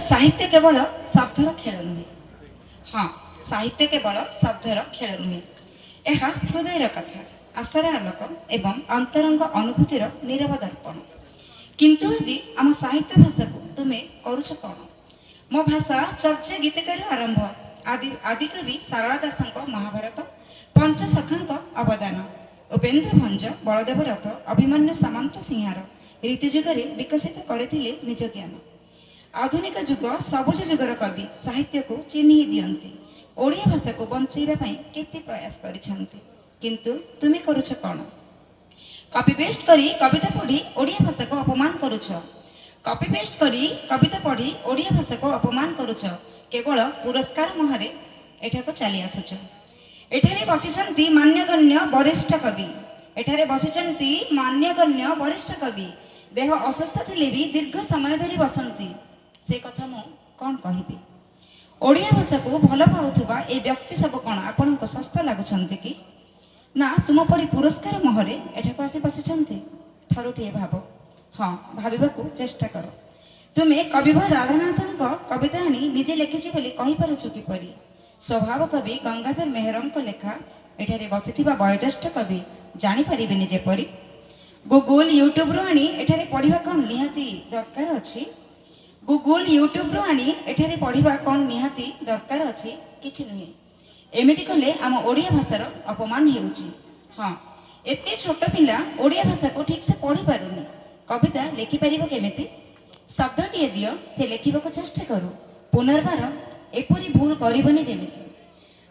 साहित्य केवल शब्दर खेल नुहे। हाँ, साहित्य केवल शब्दर खेल नुहे, यह हृदयर कथा, आशार आलोक एवं अंतरंग अनुभूतिर नीरव दर्पण। किंतु आज आम साहित्य भाषा को तुम्हें करुछ कौन? मो भाषा चर्चा गीतिकार आरंभ, आदिकवि सारला दासଙ୍କ महाभारत, पंचसखाଙ୍କ अवदान, उपेन्द्र भंज, बलदेव रथ, अभिमन्यु सामंत सिंहार रीतिजुगरे विकसित करथिले निज ज्ञान। आधुनिक जुग सबुज जुगर कवि साहित्य को चिन्ह दियंती, ओडिया भाषा को बंचाइबा पई केते प्रयास करिसंती, किंतु तुमे करुछ कौन? कॉपी पेस्ट करी कविता पढ़ी ओडिया भाषा को अपमान करुछ। कॉपी पेस्ट करी कविता पढ़ी ओडिया भाषा को अपमान करुछ। केवल पुरस्कार मोहरे एठाको चली आसुछ। एठारे बसिछंती मान्यगण्य वरिष्ठ कवि, एठारे बसिछंती मान्यगण्य वरिष्ठ कवि, देह असुस्थ थिले भी दीर्घ समय धरी बसंती। से कथा मु कौन कहबी? ओडिया भाषा को भल पाउथुबा ए व्यक्ति सब कौन आपनको सस्ता लागुछंती कि ना तुम परी पुरस्कार मोहरे एठाको आसी बसिछंती? थरुटिए भाव, हाँ भाविबाकू चेष्टा कर। तुमे कविवर राधानाथଙ୍କ कविता आनी निजे लेखिछि बोली कहि पारुछु किपरि? स्वभाव कवि गंगाधर मेहरଙ୍କ लेखा एठारे बसिथिबा वयोज्येष्ठ कवि जानि परिबेनि जेपरि। गूगल यूट्यूब रु आनी एठारे पढ़िबा कोन निहाती दरकार अछि? गूगल यूट्यूब रु आनी एठारे पढ़िबा कोन निहाती दरकार अछि? किछि नुहे। एमिति कले आम ओडिया भाषार अपमान हेउछि। हाँ, एते छोट पिला ओडिया भाषा को ठीक से पढ़ी पारुनी, कविता लेखि परिबो केमिति? शब्दटीए दियो, से लेखिबाको चेष्टा करू। पुनर्बार एपरी भूल करबनी जेमिति।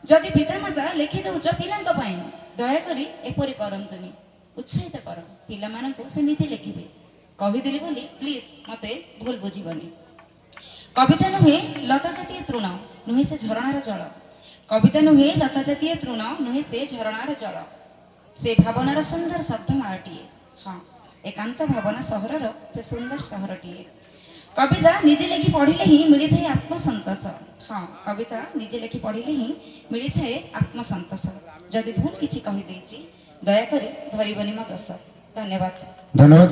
जदि पितामाता लेखि दउछ पिलांक पई, दयाकरी एपरी करंतुनी। उत्साहित कर पिलामानंकु से निजे लेखिबे। कहिदेली बोली प्लीज मते भूल बुझिबनी। कविता नुहे लता जातीय तृण, नुहे से झरणार जल। कविता नुहे लता जातीय तृण, नुहे से झरणार जल। से भावनार सुंदर शब्दमालाटीए। हाँ, एकांत भावना सहरर से सुंदर सहरटीए। कविता निजे लेखि पढ़िले ही मिलिथाए आत्मसंतोष। हाँ, कविता निजे लेखि पढ़िले ही मिलिथाए आत्मसंतोष। जदि भूल किछि कहि देछि दयाकरी धरिबनी मो दोष। धन्यवाद।